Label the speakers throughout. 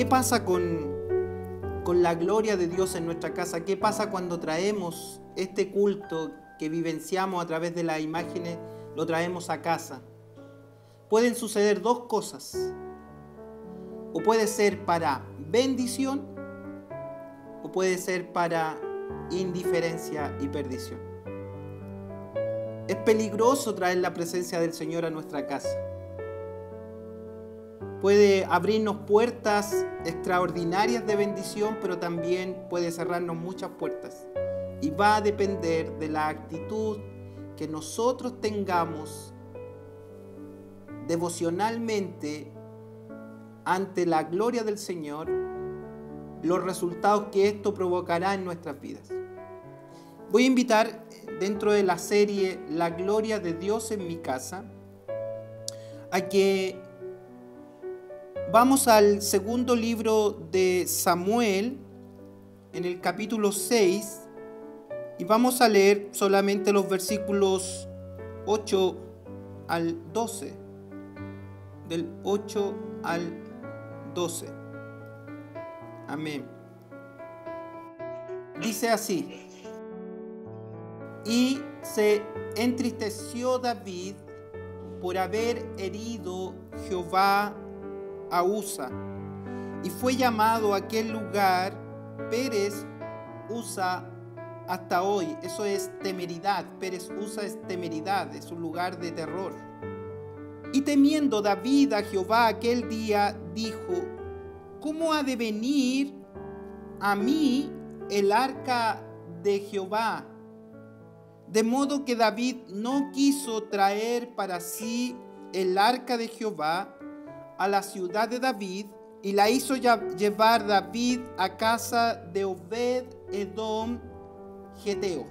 Speaker 1: ¿Qué pasa con la gloria de Dios en nuestra casa? ¿Qué pasa cuando traemos este culto que vivenciamos a través de las imágenes, lo traemos a casa? Pueden suceder dos cosas. O puede ser para bendición, o puede ser para indiferencia y perdición. Es peligroso traer la presencia del Señor a nuestra casa. Puede abrirnos puertas extraordinarias de bendición, pero también puede cerrarnos muchas puertas. Y va a depender de la actitud que nosotros tengamos devocionalmente ante la gloria del Señor, los resultados que esto provocará en nuestras vidas. Voy a invitar, dentro de la serie La gloria de Dios en mi casa, a que vamos al segundo libro de Samuel, en el capítulo 6, y vamos a leer solamente los versículos 8 al 12, del 8 al 12. Amén. Dice así: y se entristeció David por haber herido Jehová a Usa, y fue llamado a aquel lugar Pérez Usa hasta hoy. Eso es temeridad. Pérez Usa es temeridad, es un lugar de terror. Y temiendo David a Jehová aquel día, dijo: ¿cómo ha de venir a mí el arca de Jehová? De modo que David no quiso traer para sí el arca de Jehová a la ciudad de David, y la hizo llevar David a casa de Obed-edom Geteo.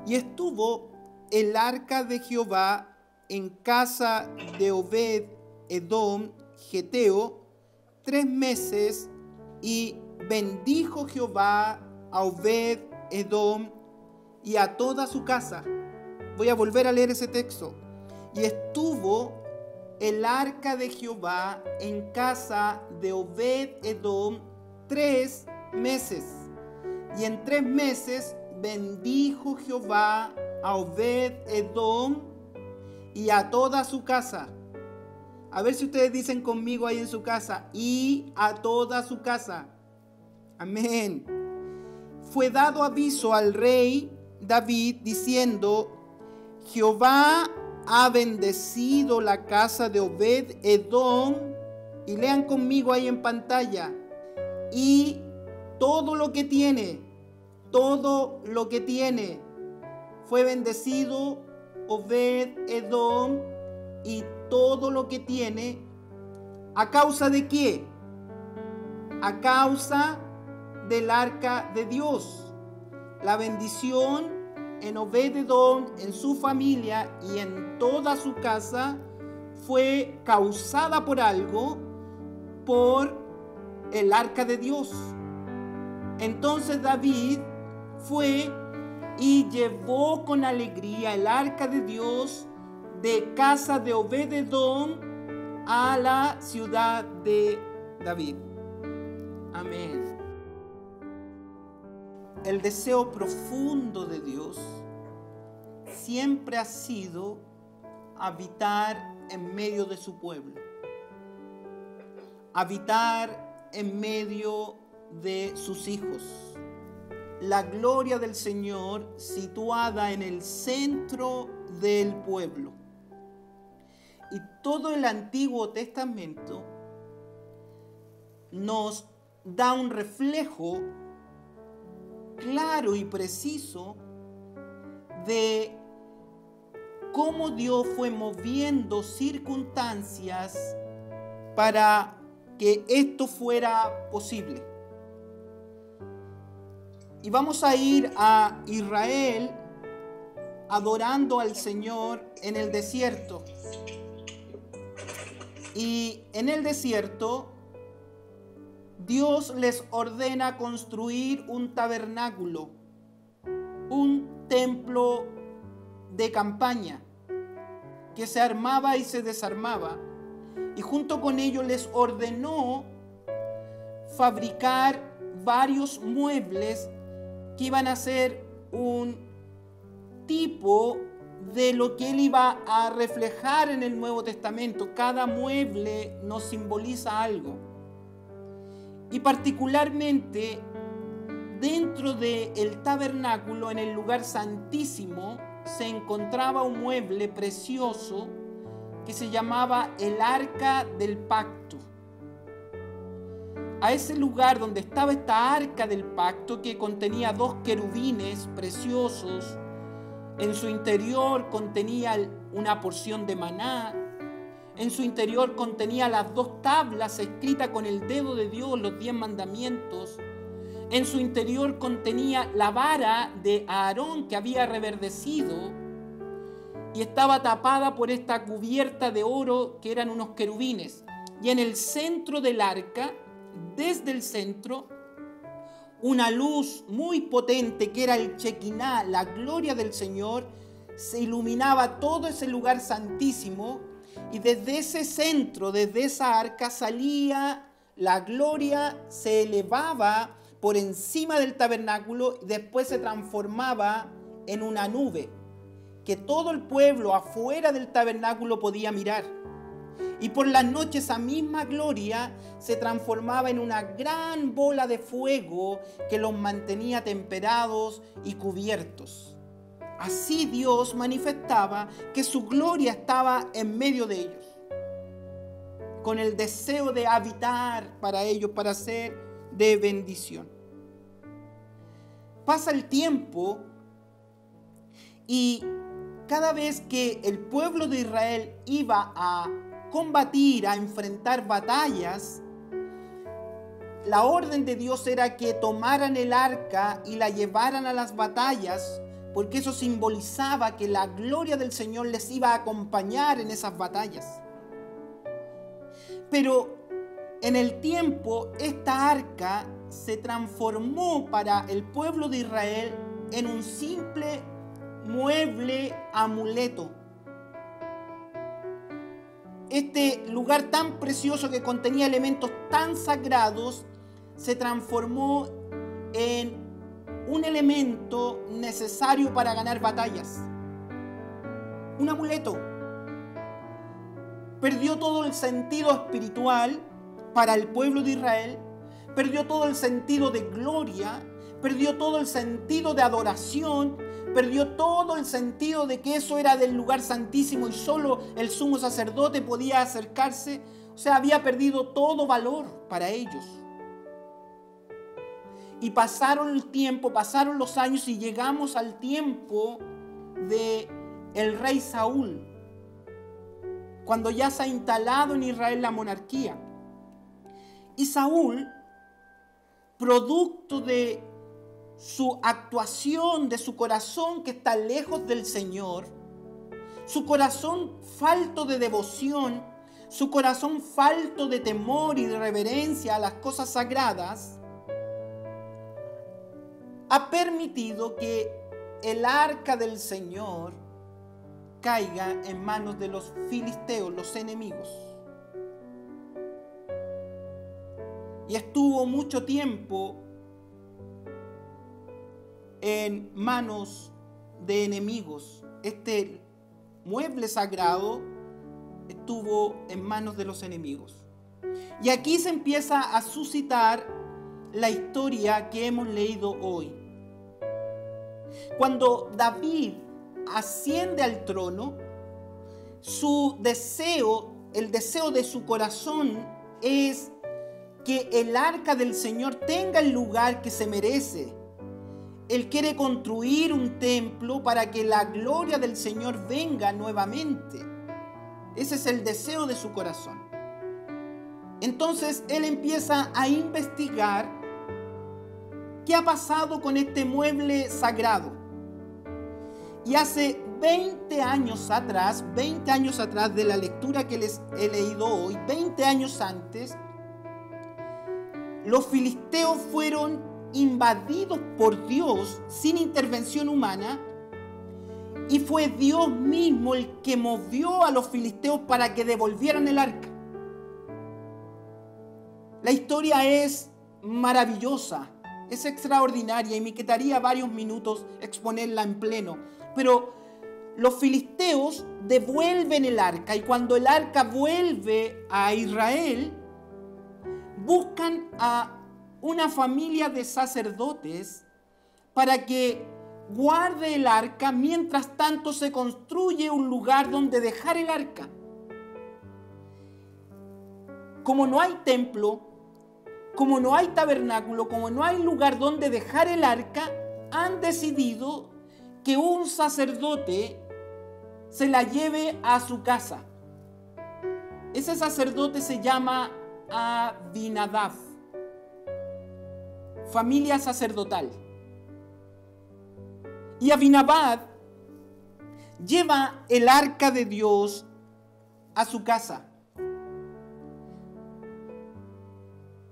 Speaker 1: Y estuvo el arca de Jehová en casa de Obed-edom Geteo 3 meses, y bendijo Jehová a Obed-edom y a toda su casa. Voy a volver a leer ese texto. Y estuvo el arca de Jehová en casa de Obed-edom 3 meses. Y en 3 meses bendijo Jehová a Obed-edom y a toda su casa. A ver si ustedes dicen conmigo ahí en su casa: y a toda su casa. Amén. Fue dado aviso al rey David diciendo: Jehová ha bendecido la casa de Obed-edom. Y lean conmigo ahí en pantalla: y todo lo que tiene, todo lo que tiene. Fue bendecido Obed-edom y todo lo que tiene. ¿A causa de qué? A causa del arca de Dios. La bendición en Obed-edom, en su familia y en toda su casa fue causada por algo, por el arca de Dios. Entonces David fue y llevó con alegría el arca de Dios de casa de Obed-edom a la ciudad de David. Amén. El deseo profundo de Dios siempre ha sido habitar en medio de su pueblo, habitar en medio de sus hijos. La gloria del Señor situada en el centro del pueblo. Y todo el Antiguo Testamento nos da un reflejo claro y preciso de cómo Dios fue moviendo circunstancias para que esto fuera posible. Y vamos a ir a Israel adorando al Señor en el desierto. Y en el desierto, Dios les ordena construir un tabernáculo, un templo de campaña que se armaba y se desarmaba. Y junto con ello les ordenó fabricar varios muebles que iban a ser un tipo de lo que él iba a reflejar en el Nuevo Testamento. Cada mueble nos simboliza algo. Y particularmente dentro del tabernáculo, en el lugar santísimo, se encontraba un mueble precioso que se llamaba el Arca del Pacto. A ese lugar donde estaba esta Arca del Pacto, que contenía 2 querubines preciosos, en su interior contenía una porción de maná, en su interior contenía las 2 tablas escritas con el dedo de Dios, los 10 mandamientos. En su interior contenía la vara de Aarón que había reverdecido y estaba tapada por esta cubierta de oro que eran unos querubines. Y en el centro del arca, desde el centro, una luz muy potente que era el Chequiná, la gloria del Señor, se iluminaba todo ese lugar santísimo, y desde ese centro, desde esa arca, salía la gloria, se elevaba por encima del tabernáculo y después se transformaba en una nube que todo el pueblo afuera del tabernáculo podía mirar. Y por las noches esa misma gloria se transformaba en una gran bola de fuego que los mantenía temperados y cubiertos. Así Dios manifestaba que su gloria estaba en medio de ellos, con el deseo de habitar para ellos, para ser de bendición. Pasa el tiempo y cada vez que el pueblo de Israel iba a combatir, a enfrentar batallas, la orden de Dios era que tomaran el arca y la llevaran a las batallas, porque eso simbolizaba que la gloria del Señor les iba a acompañar en esas batallas. Pero en el tiempo, esta arca se transformó para el pueblo de Israel en un simple mueble amuleto. Este lugar tan precioso que contenía elementos tan sagrados se transformó en un elemento necesario para ganar batallas. Un amuleto. Perdió todo el sentido espiritual para el pueblo de Israel, perdió todo el sentido de gloria, perdió todo el sentido de adoración, perdió todo el sentido de que eso era del lugar santísimo y solo el sumo sacerdote podía acercarse. O sea, había perdido todo valor para ellos. Y pasaron el tiempo, pasaron los años y llegamos al tiempo de el rey Saúl, cuando ya se ha instalado en Israel la monarquía. Y Saúl, producto de su actuación, de su corazón que está lejos del Señor, su corazón falto de devoción, su corazón falto de temor y de reverencia a las cosas sagradas, ha permitido que el arca del Señor caiga en manos de los filisteos, los enemigos. Y estuvo mucho tiempo en manos de enemigos. Este mueble sagrado estuvo en manos de los enemigos. Y aquí se empieza a suscitar la historia que hemos leído hoy. Cuando David asciende al trono, su deseo, el deseo de su corazón es que el arca del Señor tenga el lugar que se merece. Él quiere construir un templo para que la gloria del Señor venga nuevamente. Ese es el deseo de su corazón. Entonces él empieza a investigar qué ha pasado con este mueble sagrado. Y hace 20 años atrás de la lectura que les he leído hoy, 20 años antes, los filisteos fueron invadidos por Dios sin intervención humana, y fue Dios mismo el que movió a los filisteos para que devolvieran el arca. La historia es maravillosa, es extraordinaria y me quitaría varios minutos exponerla en pleno. Pero los filisteos devuelven el arca y cuando el arca vuelve a Israel, buscan a una familia de sacerdotes para que guarde el arca, mientras tanto se construye un lugar donde dejar el arca. Como no hay templo, como no hay tabernáculo, como no hay lugar donde dejar el arca, han decidido que un sacerdote se la lleve a su casa. Ese sacerdote se llama Abinadab, familia sacerdotal. Y Abinadab lleva el arca de Dios a su casa.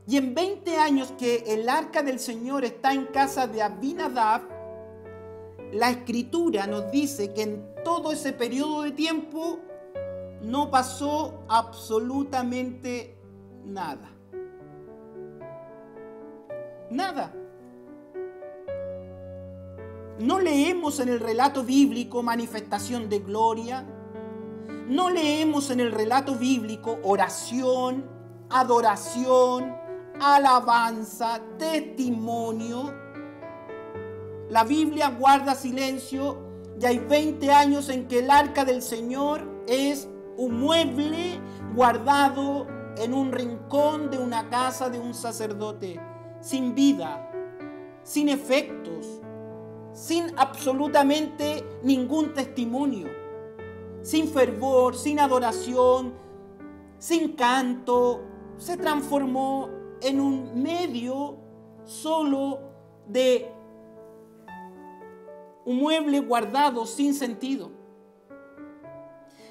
Speaker 1: Y en 20 años que el arca del Señor está en casa de Abinadab, la Escritura nos dice que en todo ese periodo de tiempo no pasó absolutamente nada. Nada. No leemos en el relato bíblico manifestación de gloria. No leemos en el relato bíblico oración, adoración, alabanza, testimonio. La Biblia guarda silencio y hay 20 años en que el arca del Señor es un mueble guardado en un rincón de una casa de un sacerdote, sin vida, sin efectos, sin absolutamente ningún testimonio, sin fervor, sin adoración, sin canto. Se transformó en un medio solo de un mueble guardado sin sentido.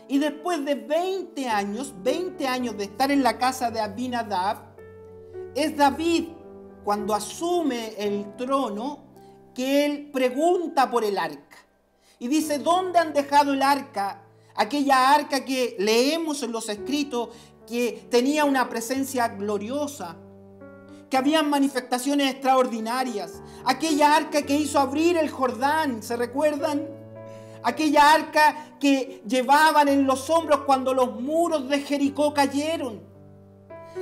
Speaker 1: Y después de 20 años de estar en la casa de Abinadab, es David, cuando asume el trono, que él pregunta por el arca. Y dice, ¿dónde han dejado el arca? Aquella arca que leemos en los escritos, que tenía una presencia gloriosa, que habían manifestaciones extraordinarias. Aquella arca que hizo abrir el Jordán, ¿se recuerdan? Aquella arca que llevaban en los hombros cuando los muros de Jericó cayeron.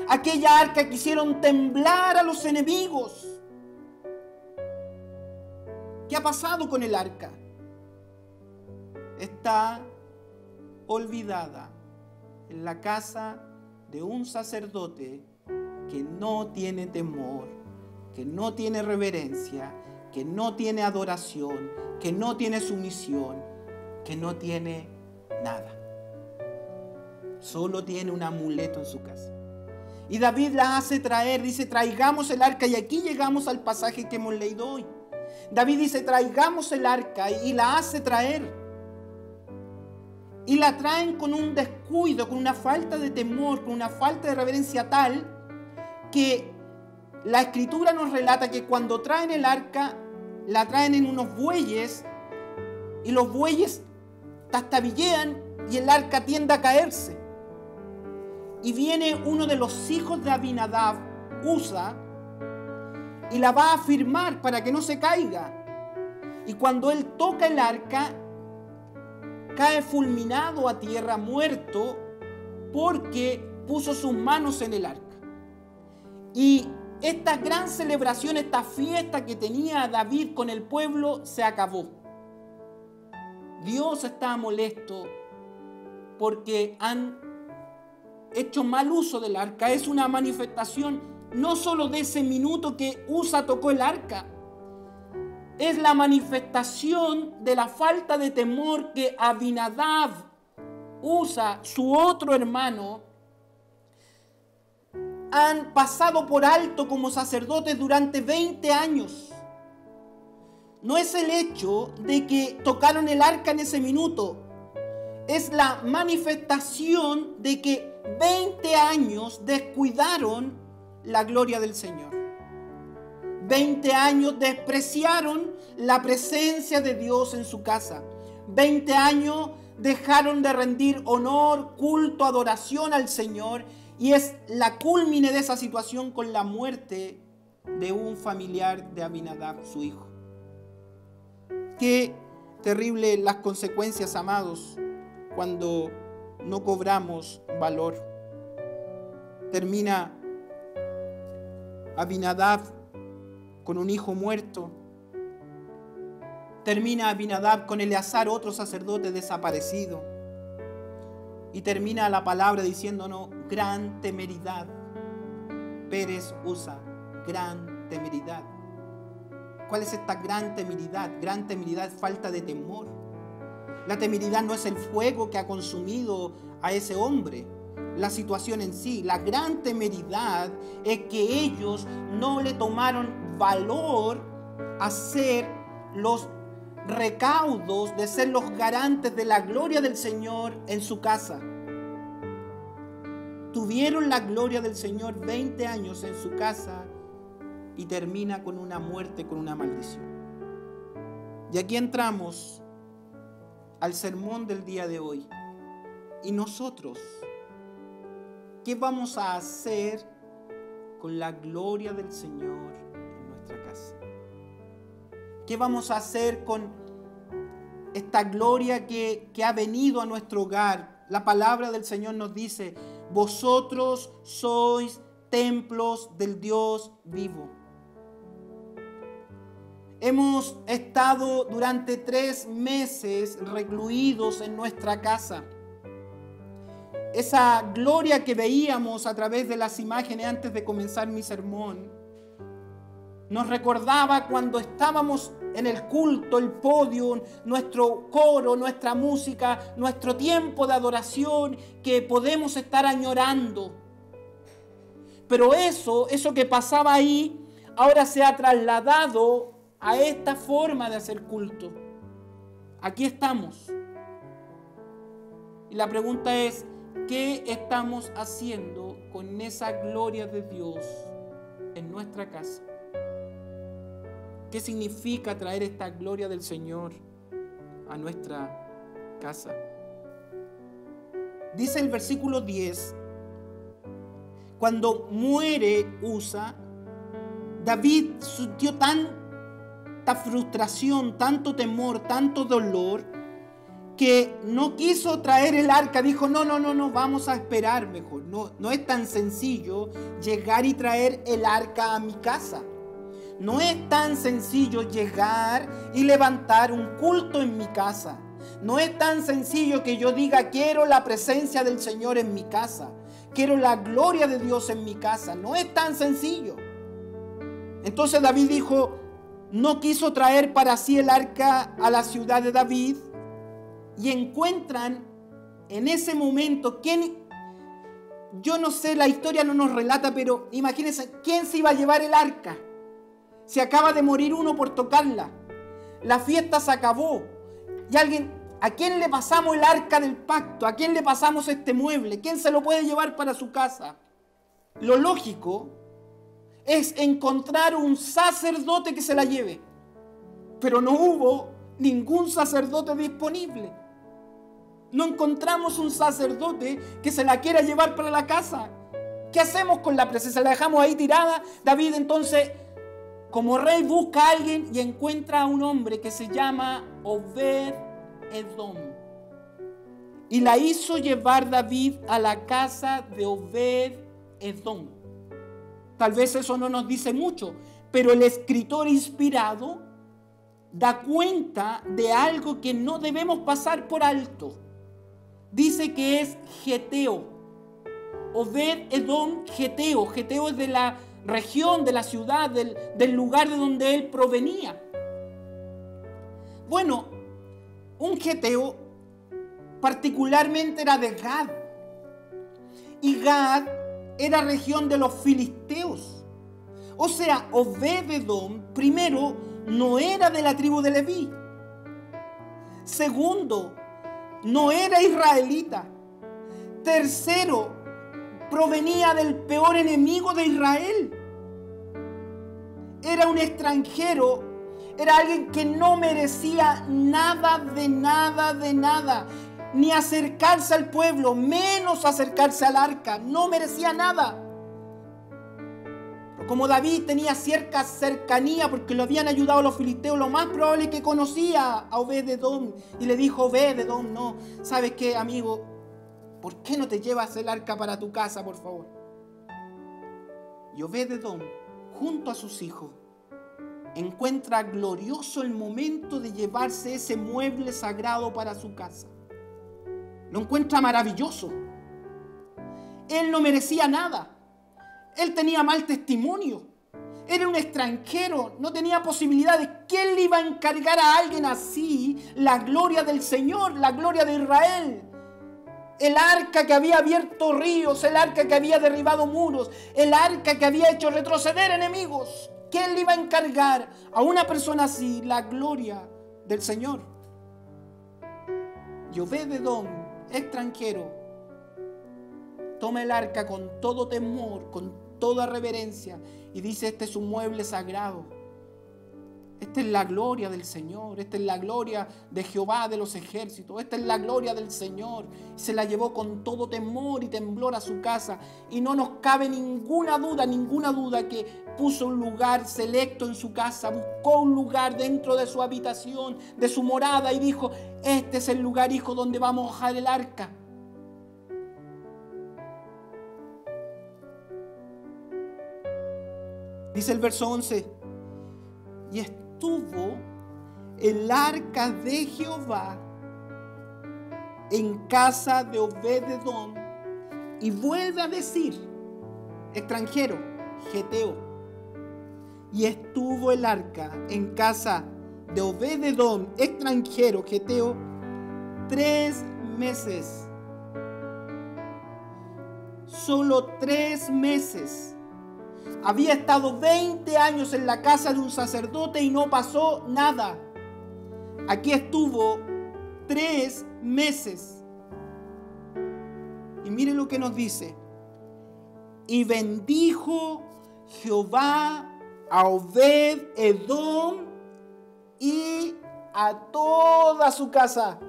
Speaker 1: Aquella arca que hicieron temblar a los enemigos. ¿Qué ha pasado con el arca? Está olvidada en la casa de un sacerdote que no tiene temor, que no tiene reverencia, que no tiene adoración, que no tiene sumisión, que no tiene nada. Solo tiene un amuleto en su casa. Y David la hace traer, dice, traigamos el arca. Y aquí llegamos al pasaje que hemos leído hoy. David dice, traigamos el arca, y la hace traer. Y la traen con un descuido, con una falta de temor, con una falta de reverencia tal que la Escritura nos relata que cuando traen el arca, la traen en unos bueyes y los bueyes trastabillean y el arca tiende a caerse. Y viene uno de los hijos de Abinadab, Usa, y la va a firmar para que no se caiga. Y cuando él toca el arca, cae fulminado a tierra, muerto, porque puso sus manos en el arca. Y esta gran celebración, esta fiesta que tenía David con el pueblo, se acabó. Dios estaba molesto porque han hecho mal uso del arca. Es una manifestación no solo de ese minuto que Usa tocó el arca, es la manifestación de la falta de temor que Abinadab, Usa, su otro hermano, han pasado por alto como sacerdotes durante 20 años. No es el hecho de que tocaron el arca en ese minuto, es la manifestación de que 20 años descuidaron la gloria del Señor. 20 años despreciaron la presencia de Dios en su casa. 20 años dejaron de rendir honor, culto, adoración al Señor. Y es la culmine de esa situación con la muerte de un familiar de Abinadab, su hijo. Qué terrible las consecuencias, amados, cuando no cobramos valor. Termina Abinadab con un hijo muerto. Termina Abinadab con Eleazar, otro sacerdote desaparecido. Y termina la palabra diciéndonos gran temeridad. Pérez usa gran temeridad. ¿Cuál es esta gran temeridad? Gran temeridad es falta de temor. La temeridad no es el fuego que ha consumido a ese hombre, la situación en sí. La gran temeridad es que ellos no le tomaron valor a ser los recaudos, de ser los garantes de la gloria del Señor en su casa. Tuvieron la gloria del Señor 20 años en su casa y termina con una muerte, con una maldición. Y aquí entramos al sermón del día de hoy. ¿Y nosotros qué vamos a hacer con la gloria del Señor en nuestra casa? ¿Qué vamos a hacer con esta gloria que ha venido a nuestro hogar? La palabra del Señor nos dice: vosotros sois templos del Dios vivo. Hemos estado durante 3 meses recluidos en nuestra casa. Esa gloria que veíamos a través de las imágenes antes de comenzar mi sermón nos recordaba cuando estábamos en el culto, el podio, nuestro coro, nuestra música, nuestro tiempo de adoración que podemos estar añorando. Pero eso que pasaba ahí ahora se ha trasladado a esta forma de hacer culto. Aquí estamos. Y la pregunta es, ¿qué estamos haciendo con esa gloria de Dios en nuestra casa? ¿Qué significa traer esta gloria del Señor a nuestra casa? Dice el versículo 10, cuando muere Usa, David sintió tanta frustración, tanto temor, tanto dolor, que no quiso traer el arca. Dijo, no, vamos a esperar mejor. No es tan sencillo llegar y traer el arca a mi casa. No es tan sencillo llegar y levantar un culto en mi casa. No es tan sencillo que yo diga, quiero la presencia del Señor en mi casa. Quiero la gloria de Dios en mi casa. No es tan sencillo. Entonces David dijo, no quiso traer para sí el arca a la ciudad de David. Y encuentran en ese momento, yo no sé, la historia no nos relata, pero imagínense, ¿quién se iba a llevar el arca? Se acaba de morir uno por tocarla. La fiesta se acabó. Y ¿a quién le pasamos el arca del pacto? ¿A quién le pasamos este mueble? ¿Quién se lo puede llevar para su casa? Lo lógico es encontrar un sacerdote que se la lleve. Pero no hubo ningún sacerdote disponible. No encontramos un sacerdote que se la quiera llevar para la casa. ¿Qué hacemos con la presencia? ¿La dejamos ahí tirada? David entonces, como rey, busca a alguien y encuentra a un hombre que se llama Obed-Edom. Y la hizo llevar David a la casa de Obed-Edom. Tal vez eso no nos dice mucho, pero el escritor inspirado da cuenta de algo que no debemos pasar por alto. Dice que es geteo. Obed-Edom, geteo. Geteo es de la región, de la ciudad, del lugar de donde él provenía. Bueno, un geteo particularmente era de Gad. Y Gad era región de los filisteos. O sea, Obed-Edom, primero, no era de la tribu de Leví. Segundo, no era israelita. Tercero, provenía del peor enemigo de Israel. Era un extranjero, era alguien que no merecía nada de nada de nada, ni acercarse al pueblo, menos acercarse al arca. No merecía nada. Pero Como David tenía cierta cercanía porque lo habían ayudado los filisteos, lo más probable es que conocía a Obed-edom. Y le dijo: Obed-edom, no, ¿sabes qué, amigo? ¿Por qué no te llevas el arca para tu casa, por favor? Y Obed-edom, junto a sus hijos, encuentra glorioso el momento de llevarse ese mueble sagrado para su casa. Lo encuentra maravilloso. Él no merecía nada. Él tenía mal testimonio. Era un extranjero. No tenía posibilidades. ¿Quién le iba a encargar a alguien así la gloria del Señor, la gloria de Israel? El arca que había abierto ríos, el arca que había derribado muros, el arca que había hecho retroceder enemigos. ¿Quién le iba a encargar a una persona así la gloria del Señor? Y Obed-edom, extranjero, toma el arca con todo temor, con toda reverencia, y dice: este es un mueble sagrado. Esta es la gloria del Señor. Esta es la gloria de Jehová de los ejércitos. Esta es la gloria del Señor. Se la llevó con todo temor y temblor a su casa. Y no nos cabe ninguna duda que puso un lugar selecto en su casa. Buscó un lugar dentro de su habitación, de su morada, y dijo: este es el lugar, hijo, donde vamos a dejar el arca. Dice el verso 11: y estuvo el arca de Jehová en casa de Obed-edom. Y vuelve a decir, extranjero, geteo. Y estuvo el arca en casa de Obed-edom, extranjero, geteo, 3 meses. Solo 3 meses. Había estado 20 años en la casa de un sacerdote y no pasó nada. Aquí estuvo 3 meses. Y mire lo que nos dice: y bendijo Jehová a Obed-edom y a toda su casa.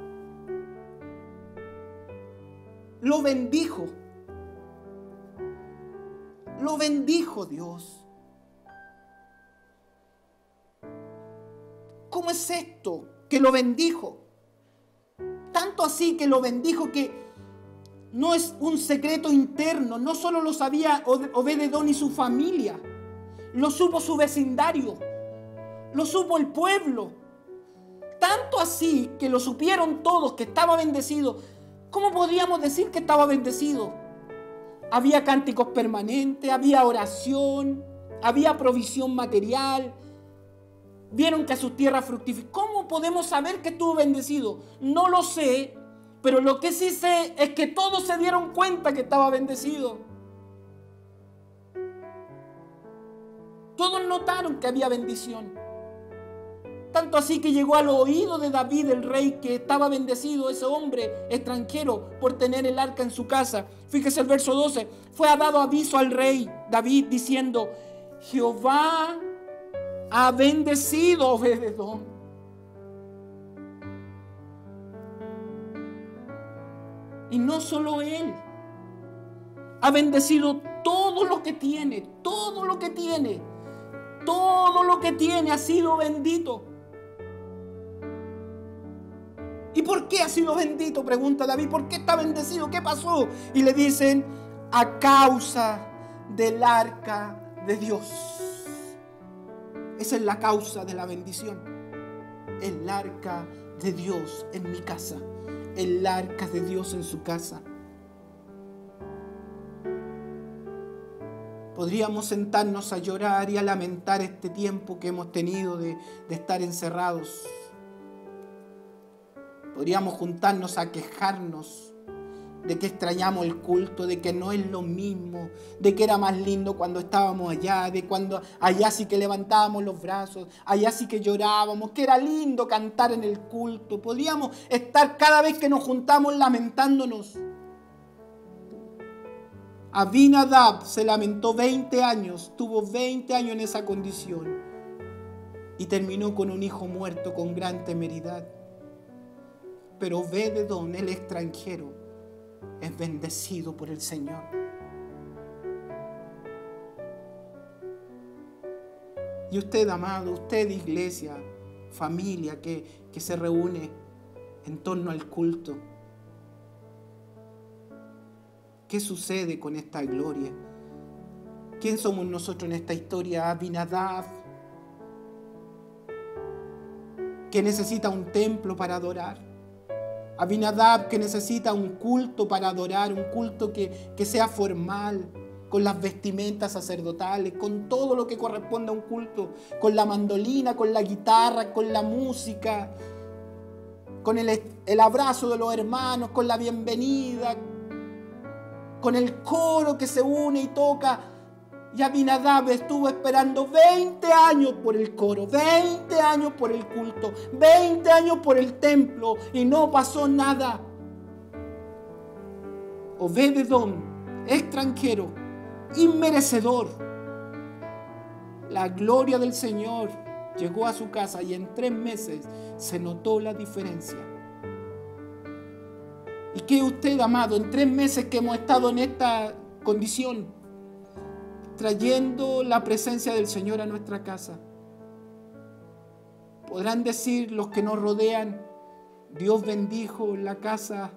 Speaker 1: Lo bendijo. Lo bendijo Dios. ¿Cómo es esto? Que lo bendijo. Tanto así que lo bendijo que no es un secreto interno. No solo lo sabía Obed-edom y su familia. Lo supo su vecindario. Lo supo el pueblo. Tanto así que lo supieron todos que estaba bendecido. ¿Cómo podríamos decir que estaba bendecido? Había cánticos permanentes, había oración, había provisión material. Vieron que sus tierras fructificaban. ¿Cómo podemos saber que estuvo bendecido? No lo sé, pero lo que sí sé es que todos se dieron cuenta que estaba bendecido. Todos notaron que había bendición. Tanto así que llegó al oído de David, el rey, que estaba bendecido ese hombre extranjero por tener el arca en su casa. Fíjese el verso 12. Fue dado aviso al rey David diciendo: Jehová ha bendecido a Obed-edom. Y no solo él. Ha bendecido todo lo que tiene. Todo lo que tiene. Todo lo que tiene ha sido bendito. ¿Y por qué ha sido bendito?, pregunta David. ¿Por qué está bendecido? ¿Qué pasó? Y le dicen: a causa del arca de Dios. Esa es la causa de la bendición. El arca de Dios en mi casa. El arca de Dios en su casa. Podríamos sentarnos a llorar y a lamentar este tiempo que hemos tenido de estar encerrados. Podríamos juntarnos a quejarnos de que extrañamos el culto, de que no es lo mismo, de que era más lindo cuando estábamos allá, de cuando allá sí que levantábamos los brazos, allá sí que llorábamos, que era lindo cantar en el culto. Podríamos estar cada vez que nos juntamos lamentándonos. Abinadab se lamentó 20 años, tuvo 20 años en esa condición y terminó con un hijo muerto con gran temeridad. Pero Obed-edom, el extranjero, es bendecido por el Señor. Y usted, amado, usted, iglesia, familia que se reúne en torno al culto. ¿Qué sucede con esta gloria? ¿Quién somos nosotros en esta historia? Abinadab, que necesita un templo para adorar. Abinadab, que necesita un culto para adorar, un culto que sea formal, con las vestimentas sacerdotales, con todo lo que corresponde a un culto, con la mandolina, con la guitarra, con la música, con el abrazo de los hermanos, con la bienvenida, con el coro que se une y toca. Y Abinadab estuvo esperando 20 años por el coro, 20 años por el culto, 20 años por el templo y no pasó nada. Obed-edom, extranjero, inmerecedor. La gloria del Señor llegó a su casa y en 3 meses se notó la diferencia. ¿Y qué usted, amado, en 3 meses que hemos estado en esta condición, trayendo la presencia del Señor a nuestra casa? Podrán decir los que nos rodean, Dios bendijo la casa.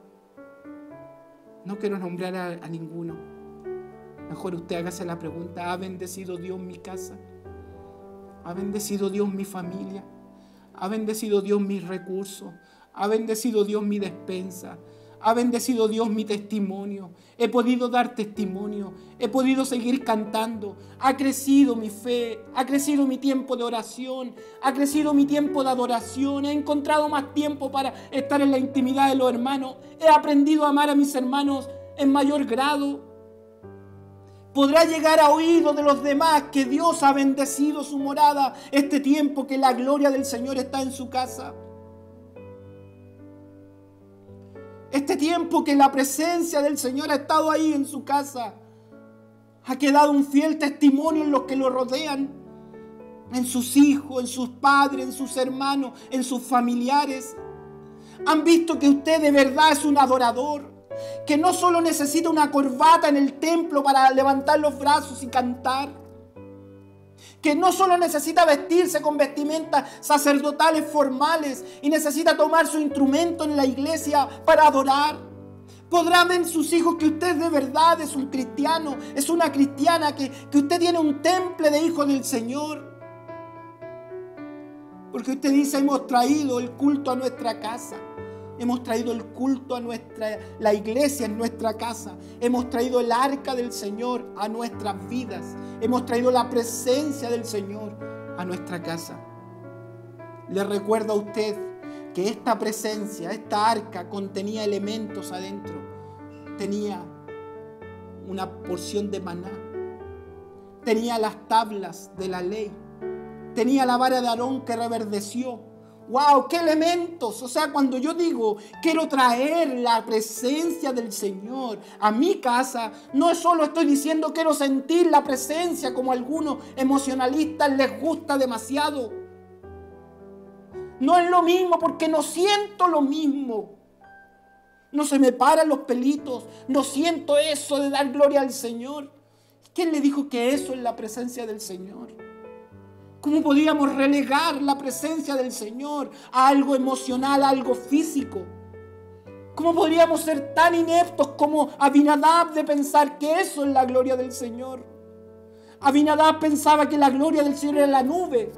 Speaker 1: No quiero nombrar a ninguno. Mejor usted hágase la pregunta, ¿ha bendecido Dios mi casa? ¿Ha bendecido Dios mi familia? ¿Ha bendecido Dios mis recursos? ¿Ha bendecido Dios mi despensa? ¿Ha bendecido Dios mi testimonio? He podido dar testimonio. He podido seguir cantando. Ha crecido mi fe. Ha crecido mi tiempo de oración. Ha crecido mi tiempo de adoración. He encontrado más tiempo para estar en la intimidad de los hermanos. He aprendido a amar a mis hermanos en mayor grado. Podrá llegar a oídos de los demás que Dios ha bendecido su morada este tiempo, que la gloria del Señor está en su casa. Este tiempo que la presencia del Señor ha estado ahí en su casa. Ha quedado un fiel testimonio en los que lo rodean. En sus hijos, en sus padres, en sus hermanos, en sus familiares. Han visto que usted de verdad es un adorador. Que no solo necesita una corbata en el templo para levantar los brazos y cantar. Que no solo necesita vestirse con vestimentas sacerdotales formales y necesita tomar su instrumento en la iglesia para adorar. Podrán ver sus hijos que usted de verdad es un cristiano, es una cristiana, que usted tiene un temple de hijo del Señor. Porque usted dice, hemos traído el culto a nuestra casa. Hemos traído el culto a la iglesia en nuestra casa. Hemos traído el arca del Señor a nuestras vidas. Hemos traído la presencia del Señor a nuestra casa. Le recuerdo a usted que esta presencia, esta arca contenía elementos adentro. Tenía una porción de maná. Tenía las tablas de la ley. Tenía la vara de Aarón que reverdeció. ¡Wow! ¡Qué elementos! O sea, cuando yo digo quiero traer la presencia del Señor a mi casa, no solo estoy diciendo quiero sentir la presencia como a algunos emocionalistas les gusta demasiado. No es lo mismo porque no siento lo mismo. No se me paran los pelitos. No siento eso de dar gloria al Señor. ¿Quién le dijo que eso es la presencia del Señor? ¿Cómo podríamos relegar la presencia del Señor a algo emocional, a algo físico? ¿Cómo podríamos ser tan ineptos como Abinadab de pensar que eso es la gloria del Señor? Abinadab pensaba que la gloria del Señor era la nube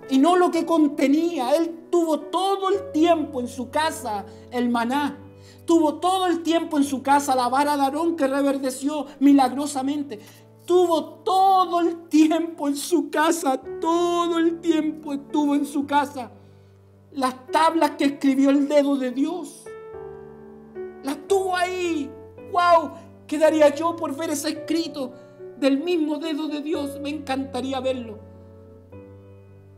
Speaker 1: y no lo que contenía. Él tuvo todo el tiempo en su casa el maná. Tuvo todo el tiempo en su casa la vara de Aarón que reverdeció milagrosamente. Tuvo todo el tiempo en su casa, todo el tiempo estuvo en su casa. Las tablas que escribió el dedo de Dios, las tuvo ahí. ¡Wow! Quedaría yo por ver ese escrito del mismo dedo de Dios. Me encantaría verlo.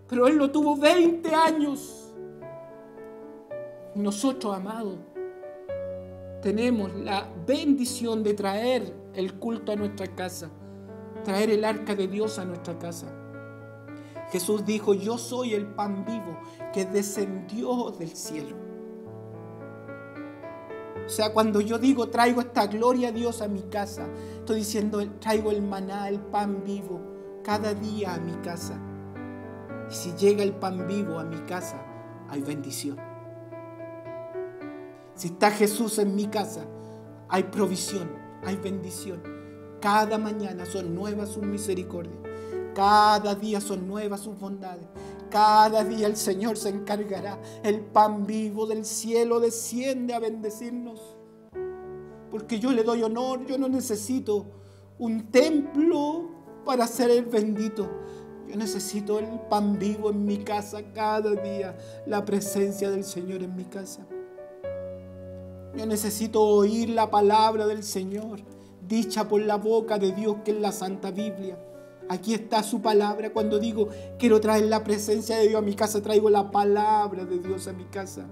Speaker 1: Pero él lo tuvo 20 años. Nosotros, amados, tenemos la bendición de traer el culto a nuestra casa. Traer el arca de Dios a nuestra casa. Jesús dijo, yo soy el pan vivo que descendió del cielo. O sea, cuando yo digo traigo esta gloria a Dios a mi casa, estoy diciendo traigo el maná, el pan vivo cada día a mi casa. Y si llega el pan vivo a mi casa, hay bendición. Si está Jesús en mi casa, hay provisión, hay bendición. Cada mañana son nuevas sus misericordias. Cada día son nuevas sus bondades. Cada día el Señor se encargará. El pan vivo del cielo desciende a bendecirnos. Porque yo le doy honor. Yo no necesito un templo para ser el bendito. Yo necesito el pan vivo en mi casa cada día. La presencia del Señor en mi casa. Yo necesito oír la palabra del Señor, dicha por la boca de Dios, que es la Santa Biblia. Aquí está su palabra. Cuando digo quiero traer la presencia de Dios a mi casa, traigo la palabra de Dios a mi casa.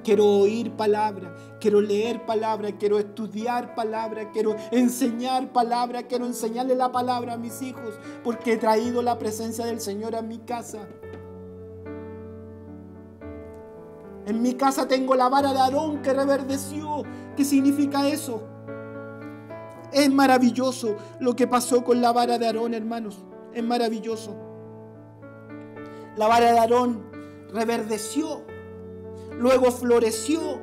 Speaker 1: Quiero oír palabra, quiero leer palabra, quiero estudiar palabra, quiero enseñar palabra, quiero enseñarle la palabra a mis hijos, porque he traído la presencia del Señor a mi casa. En mi casa tengo la vara de Aarón que reverdeció. ¿Qué significa eso? Es maravilloso lo que pasó con la vara de Aarón, hermanos. Es maravilloso. La vara de Aarón reverdeció, luego floreció,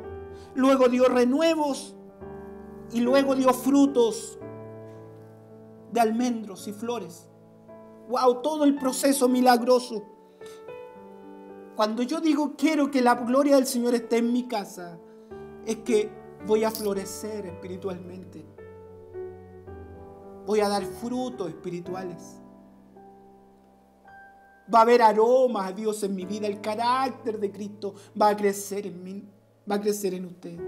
Speaker 1: luego dio renuevos y luego dio frutos de almendros y flores. ¡Wow! Todo el proceso milagroso. Cuando yo digo quiero que la gloria del Señor esté en mi casa, es que voy a florecer espiritualmente. Voy a dar frutos espirituales. Va a haber aromas a Dios en mi vida. El carácter de Cristo va a crecer en mí, va a crecer en usted.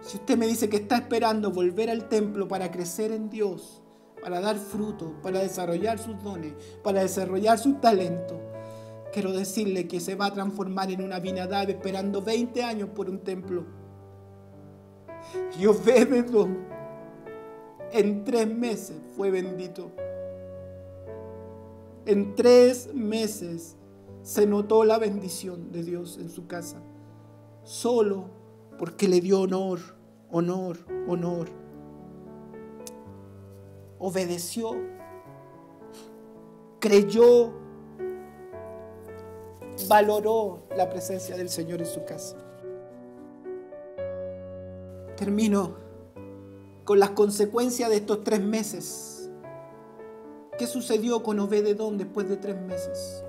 Speaker 1: Si usted me dice que está esperando volver al templo para crecer en Dios, para dar fruto, para desarrollar sus dones, para desarrollar sus talentos, quiero decirle que se va a transformar en una Abinadab esperando 20 años por un templo. Y Obed-Edom en 3 meses fue bendito. En 3 meses se notó la bendición de Dios en su casa. Solo porque le dio honor, honor, honor. Obedeció, creyó, valoró la presencia del Señor en su casa. Termino con las consecuencias de estos 3 meses. ¿Qué sucedió con Obed-Edom después de 3 meses?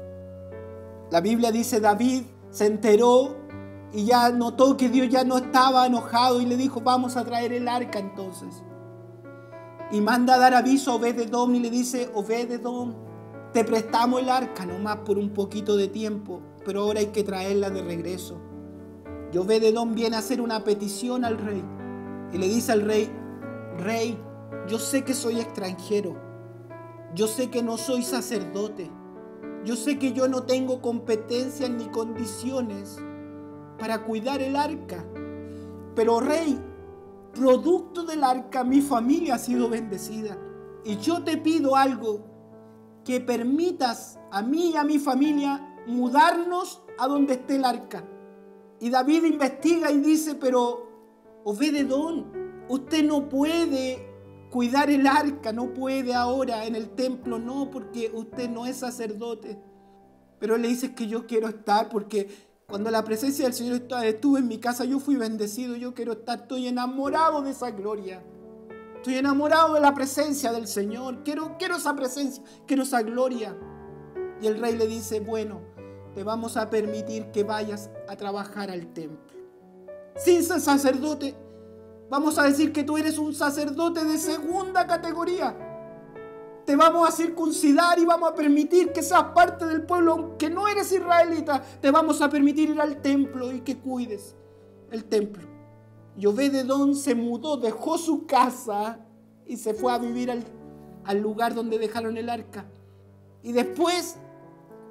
Speaker 1: La Biblia dice, David se enteró y ya notó que Dios ya no estaba enojado y le dijo, vamos a traer el arca entonces. Y manda a dar aviso a Obed-Edom y le dice, Obed-Edom, te prestamos el arca nomás por un poquito de tiempo, pero ahora hay que traerla de regreso. Y Obed-Edom viene a hacer una petición al rey y le dice al rey, Rey, yo sé que soy extranjero, yo sé que no soy sacerdote, yo sé que yo no tengo competencias ni condiciones para cuidar el arca, pero rey, producto del arca mi familia ha sido bendecida y yo te pido algo, que permitas a mí y a mi familia mudarnos a donde esté el arca. Y David investiga y dice, pero Obed-Edom, usted no puede cuidar el arca, no puede ahora en el templo, no, porque usted no es sacerdote. Pero él le dice que yo quiero estar, porque cuando la presencia del Señor estuvo en mi casa, yo fui bendecido, yo quiero estar, estoy enamorado de esa gloria. Estoy enamorado de la presencia del Señor, quiero esa presencia, quiero esa gloria. Y el rey le dice, bueno, te vamos a permitir que vayas a trabajar al templo. Sin ser sacerdote, vamos a decir que tú eres un sacerdote de segunda categoría. Te vamos a circuncidar y vamos a permitir que seas parte del pueblo, aunque no eres israelita. Te vamos a permitir ir al templo y que cuides el templo. Y Obed-Edom se mudó, dejó su casa y se fue a vivir al lugar donde dejaron el arca. Y después,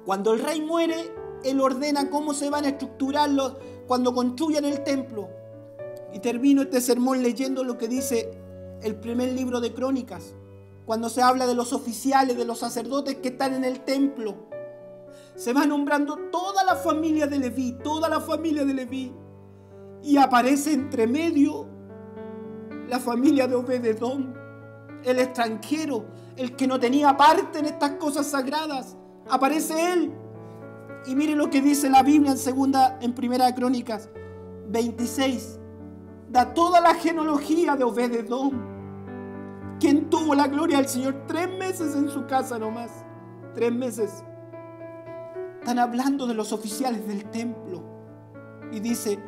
Speaker 1: cuando el rey muere, él ordena cómo se van a estructurar cuando construyan el templo. Y termino este sermón leyendo lo que dice el primer libro de Crónicas, cuando se habla de los oficiales, de los sacerdotes que están en el templo. Se va nombrando toda la familia de Leví, toda la familia de Leví. Y aparece entre medio la familia de Obed-Edom, el extranjero, el que no tenía parte en estas cosas sagradas. Aparece él. Y mire lo que dice la Biblia en Primera de Crónicas 26. Da toda la genealogía de Obed-Edom, quien tuvo la gloria del Señor 3 meses en su casa nomás. 3 meses. Están hablando de los oficiales del templo. Y dice,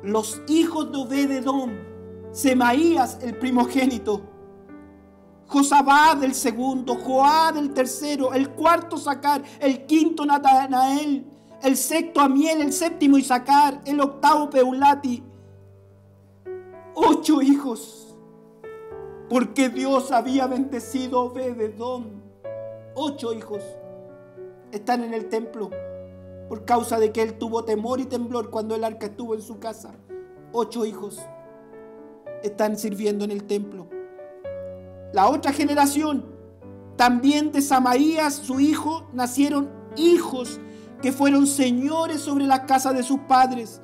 Speaker 1: los hijos de Obed-Edom, Semaías el primogénito, Josabad el segundo, Joad el tercero, el cuarto Sacar, el quinto Natanael, el sexto Amiel, el séptimo Isacar, el octavo Peulati. 8 hijos, porque Dios había bendecido a Obed-Edom. 8 hijos están en el templo por causa de que él tuvo temor y temblor cuando el arca estuvo en su casa. 8 hijos están sirviendo en el templo. La otra generación, también de Samaías, su hijo, nacieron hijos que fueron señores sobre la casa de sus padres,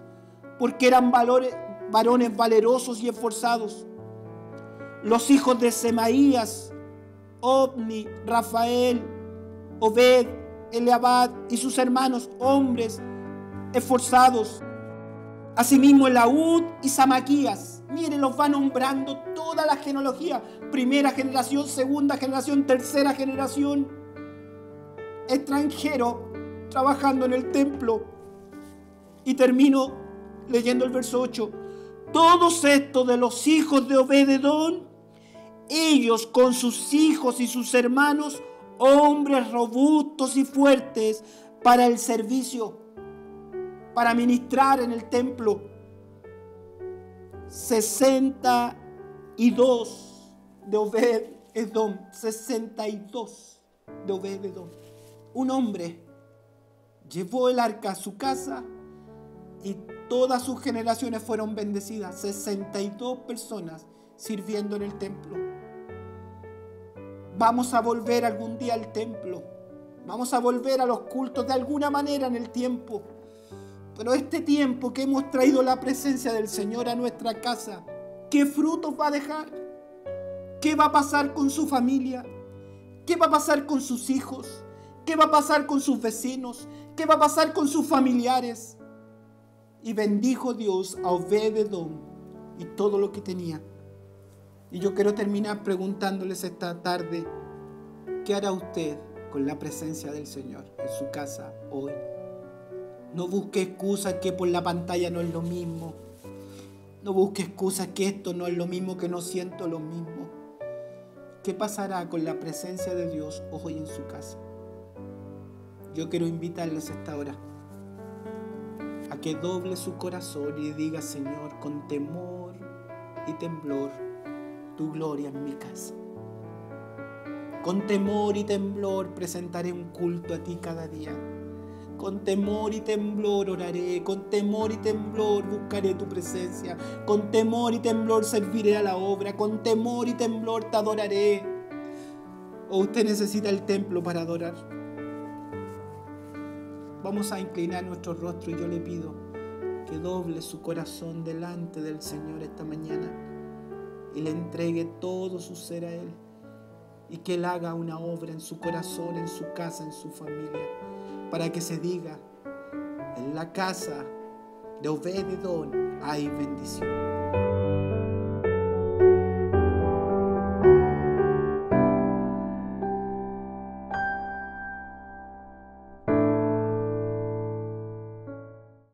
Speaker 1: porque eran varones valerosos y esforzados. Los hijos de Semaías, Obni, Rafael, Obed, Eliabad y sus hermanos, hombres esforzados. Asimismo Elaud y Samaquías. Miren, los va nombrando toda la genealogía. Primera generación, segunda generación, tercera generación. Extranjero trabajando en el templo. Y termino leyendo el verso 8. Todos estos de los hijos de Obed-Edom, ellos con sus hijos y sus hermanos, hombres robustos y fuertes para el servicio, para ministrar en el templo. 62 de Obed-Edom. 62 de Obed-Edom. Un hombre llevó el arca a su casa y todas sus generaciones fueron bendecidas. 62 personas sirviendo en el templo. Vamos a volver algún día al templo. Vamos a volver a los cultos de alguna manera en el tiempo. Pero este tiempo que hemos traído la presencia del Señor a nuestra casa, ¿qué frutos va a dejar? ¿Qué va a pasar con su familia? ¿Qué va a pasar con sus hijos? ¿Qué va a pasar con sus vecinos? ¿Qué va a pasar con sus familiares? Y bendijo Dios a Obed-Edom y todo lo que tenía. Y yo quiero terminar preguntándoles esta tarde, ¿qué hará usted con la presencia del Señor en su casa hoy? No busque excusas que por la pantalla no es lo mismo. No busque excusas que esto no es lo mismo, que no siento lo mismo. ¿Qué pasará con la presencia de Dios hoy en su casa? Yo quiero invitarles a esta hora a que doble su corazón y diga, Señor, con temor y temblor, tu gloria en mi casa. Con temor y temblor presentaré un culto a ti cada día. Con temor y temblor oraré, con temor y temblor buscaré tu presencia, con temor y temblor serviré a la obra, con temor y temblor te adoraré. ¿O usted necesita el templo para adorar? Vamos a inclinar nuestro rostro y yo le pido que doble su corazón delante del Señor esta mañana y le entregue todo su ser a Él y que Él haga una obra en su corazón, en su casa, en su familia, para que se diga, en la casa de Obed-Edom hay bendición.